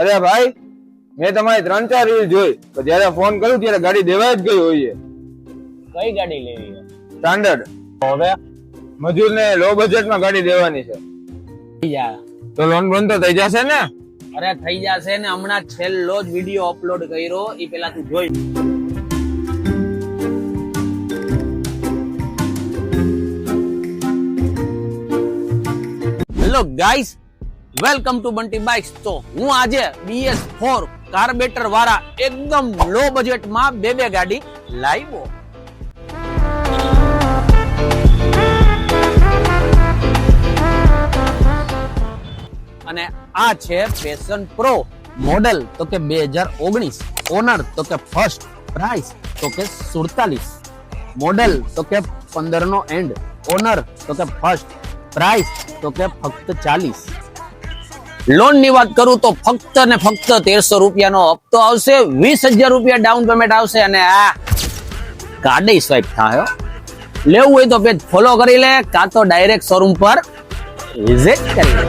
અરે ભાઈ, મેં તમારી 3-4 રીલ જોઈ, તો જ્યારે ફોન કર્યું ત્યારે ગાડી દેવાય જ ગઈ હોય. કઈ ગાડી લેવી છે? સ્ટાન્ડર્ડ. હવે મજૂરને લો બજેટમાં ગાડી દેવાની છે, થઈ જા. તો લોન બંધ તો થઈ જશે ને? અરે થઈ જશે ને, હમણાં છેલ્લો જ વિડીયો અપલોડ કર્યો, એ પેલા તું જોઈ. Hello guys, welcome to Bunty bikes. તો હું આજે BS4 કાર્બેટર વાળા એકદમ લો બજેટમાં બે ગાડી લાવ્યો. અને આ છે પેશન પ્રો મોડેલ તો કે 2019, ઓનર તો કે ફર્સ્ટ, પ્રાઇસ તો કે 47, મોડેલ તો કે 15 નો એન્ડ, ઓનર તો કે ફર્સ્ટ, પ્રાઇસ તો કે ફક્ત 40. લોન ની વાત કરું તો ફક્ત ને ફક્ત 1300 રૂપિયાનો હપ્તો આવશે, 20,000 રૂપિયા ડાઉન પેમેન્ટ આવશે અને આ કાર્ડ સ્વાઇપ થાય. લેવું હોય તો પેજ ફોલો કરી લે, કાં તો ડાયરેક્ટ શોરૂમ પર વિઝિટ કરી લે.